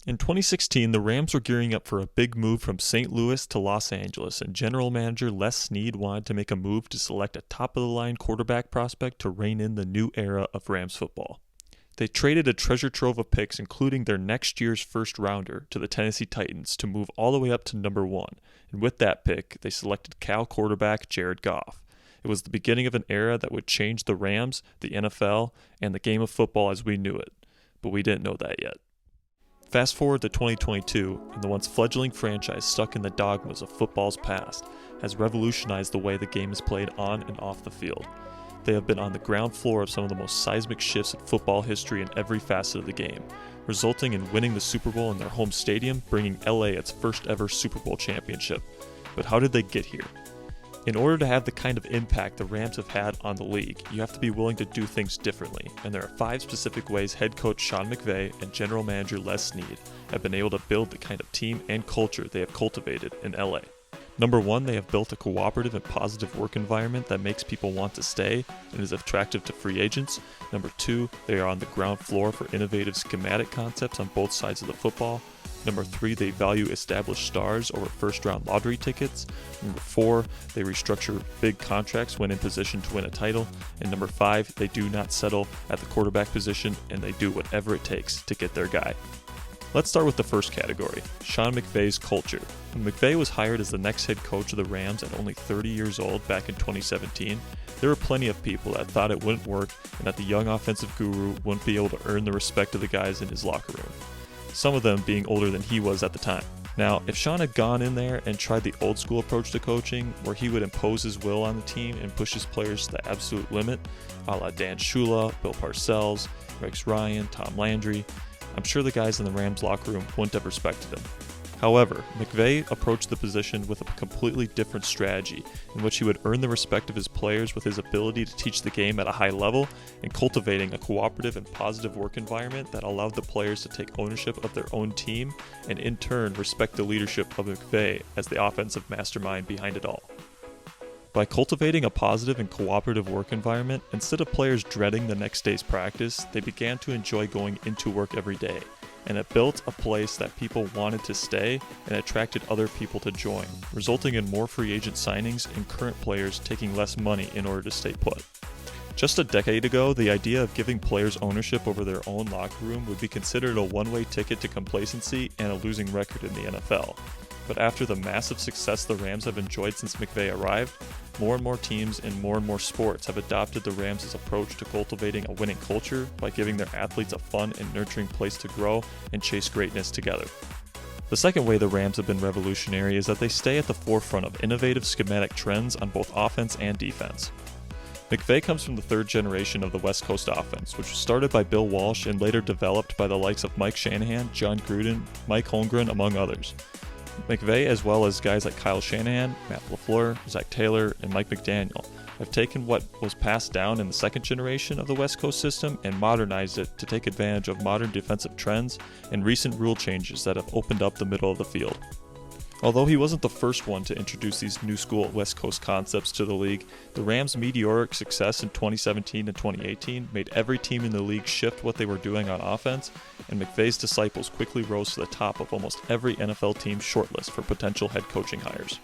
In 2016, the Rams were gearing up for a big move from St. Louis to Los Angeles, and general manager Lea Snead wanted to make a move to select a top-of-the-line quarterback prospect to rein in the new era of Rams football. They traded a treasure trove of picks, including their next year's first-rounder, to the Tennessee Titans to move all the way up to number 1, and with that pick, they selected Cal quarterback Jared Goff. It was the beginning of an era that would change the Rams, the NFL, and the game of football as we knew it, but we didn't know that yet. Fast forward to 2022, and the once fledgling franchise stuck in the dogmas of football's past has revolutionized the way the game is played on and off the field. They have been on the ground floor of some of the most seismic shifts in football history in every facet of the game, resulting in winning the Super Bowl in their home stadium, bringing LA its first ever Super Bowl championship. But how did they get here? In order to have the kind of impact the Rams have had on the league, you have to be willing to do things differently, and there are 5 specific ways head coach Sean McVay and general manager Lea Snead have been able to build the kind of team and culture they have cultivated in LA. Number 1, they have built a cooperative and positive work environment that makes people want to stay and is attractive to free agents. Number 2, they are on the ground floor for innovative schematic concepts on both sides of the football. Number 3, they value established stars over first-round lottery tickets. Number 4, they restructure big contracts when in position to win a title. And number 5, they do not settle at the quarterback position, and they do whatever it takes to get their guy. Let's start with the first category, Sean McVay's culture. When McVay was hired as the next head coach of the Rams at only 30 years old back in 2017, there were plenty of people that thought it wouldn't work and that the young offensive guru wouldn't be able to earn the respect of the guys in his locker room. Some of them being older than he was at the time. Now, if Sean had gone in there and tried the old school approach to coaching, where he would impose his will on the team and push his players to the absolute limit, a la Dan Shula, Bill Parcells, Rex Ryan, Tom Landry, I'm sure the guys in the Rams locker room wouldn't have respected him. However, McVay approached the position with a completely different strategy, in which he would earn the respect of his players with his ability to teach the game at a high level and cultivating a cooperative and positive work environment that allowed the players to take ownership of their own team and in turn respect the leadership of McVay as the offensive mastermind behind it all. By cultivating a positive and cooperative work environment, instead of players dreading the next day's practice, they began to enjoy going into work every day. And it built a place that people wanted to stay and attracted other people to join, resulting in more free agent signings and current players taking less money in order to stay put. Just a decade ago, the idea of giving players ownership over their own locker room would be considered a one-way ticket to complacency and a losing record in the NFL. But after the massive success the Rams have enjoyed since McVay arrived, more and more teams in more and more sports have adopted the Rams' approach to cultivating a winning culture by giving their athletes a fun and nurturing place to grow and chase greatness together. The second way the Rams have been revolutionary is that they stay at the forefront of innovative schematic trends on both offense and defense. McVay comes from the 3rd generation of the West Coast offense, which was started by Bill Walsh and later developed by the likes of Mike Shanahan, John Gruden, Mike Holmgren, among others. McVay, as well as guys like Kyle Shanahan, Matt LaFleur, Zach Taylor, and Mike McDaniel, have taken what was passed down in the 2nd generation of the West Coast system and modernized it to take advantage of modern defensive trends and recent rule changes that have opened up the middle of the field. Although he wasn't the first one to introduce these new school West Coast concepts to the league, the Rams' meteoric success in 2017 and 2018 made every team in the league shift what they were doing on offense, and McVay's disciples quickly rose to the top of almost every NFL team's shortlist for potential head coaching hires.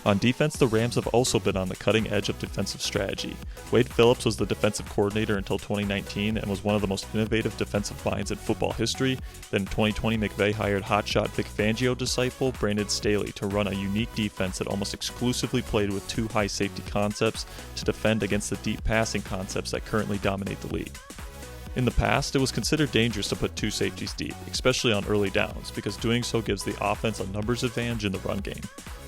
On defense, the Rams have also been on the cutting edge of defensive strategy. Wade Phillips was the defensive coordinator until 2019 and was one of the most innovative defensive minds in football history. Then in 2020, McVay hired hotshot Vic Fangio disciple Brandon Staley to run a unique defense that almost exclusively played with 2 high safety concepts to defend against the deep passing concepts that currently dominate the league. In the past, it was considered dangerous to put 2 safeties deep, especially on early downs, because doing so gives the offense a numbers advantage in the run game.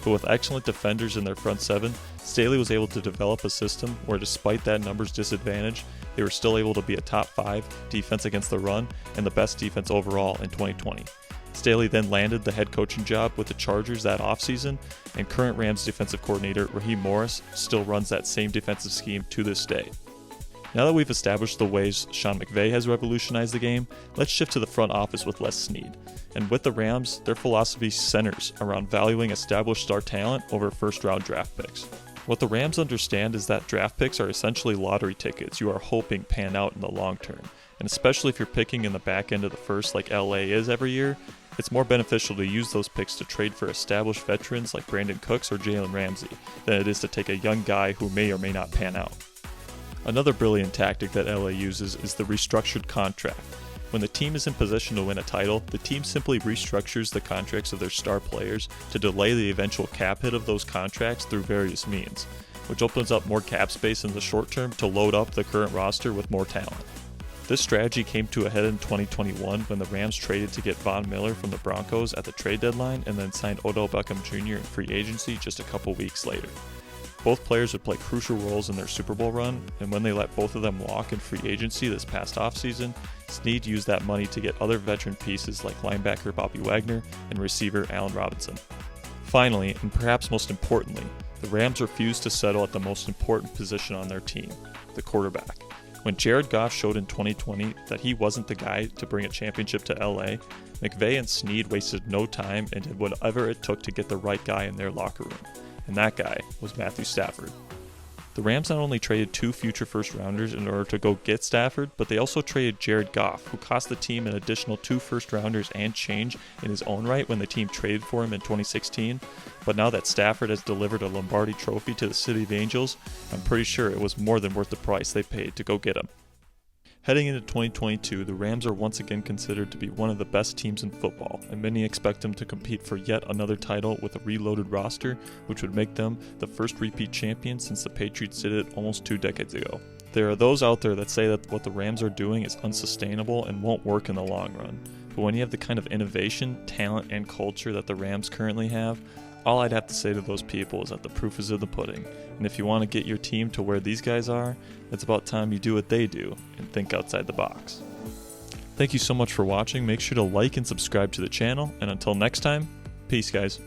But with excellent defenders in their front 7, Staley was able to develop a system where despite that numbers disadvantage, they were still able to be a top 5 defense against the run and the best defense overall in 2020. Staley then landed the head coaching job with the Chargers that offseason, and current Rams defensive coordinator Raheem Morris still runs that same defensive scheme to this day. Now that we've established the ways Sean McVay has revolutionized the game, let's shift to the front office with Lea Snead. And with the Rams, their philosophy centers around valuing established star talent over first-round draft picks. What the Rams understand is that draft picks are essentially lottery tickets you are hoping pan out in the long term, And especially if you're picking in the back end of the first like LA is every year, it's more beneficial to use those picks to trade for established veterans like Brandon Cooks or Jalen Ramsey than it is to take a young guy who may or may not pan out. Another brilliant tactic that LA uses is the restructured contract. When the team is in position to win a title, the team simply restructures the contracts of their star players to delay the eventual cap hit of those contracts through various means, which opens up more cap space in the short term to load up the current roster with more talent. This strategy came to a head in 2021 when the Rams traded to get Von Miller from the Broncos at the trade deadline and then signed Odell Beckham Jr. in free agency just a couple weeks later. Both players would play crucial roles in their Super Bowl run, and when they let both of them walk in free agency this past offseason, Snead used that money to get other veteran pieces like linebacker Bobby Wagner and receiver Allen Robinson. Finally, and perhaps most importantly, the Rams refused to settle at the most important position on their team, the quarterback. When Jared Goff showed in 2020 that he wasn't the guy to bring a championship to LA, McVay and Snead wasted no time and did whatever it took to get the right guy in their locker room. And that guy was Matthew Stafford. The Rams not only traded 2 future first-rounders in order to go get Stafford, but they also traded Jared Goff, who cost the team an additional 2 first-rounders and change in his own right when the team traded for him in 2016. But now that Stafford has delivered a Lombardi trophy to the City of Angels, I'm pretty sure it was more than worth the price they paid to go get him. Heading into 2022, the Rams are once again considered to be one of the best teams in football, and many expect them to compete for yet another title with a reloaded roster, which would make them the first repeat champion since the Patriots did it almost 2 decades ago. There are those out there that say that what the Rams are doing is unsustainable and won't work in the long run, but when you have the kind of innovation, talent, and culture that the Rams currently have, all I'd have to say to those people is that the proof is in the pudding, and if you want to get your team to where these guys are, it's about time you do what they do and think outside the box. Thank you so much for watching. Make sure to like and subscribe to the channel, and until next time, peace guys.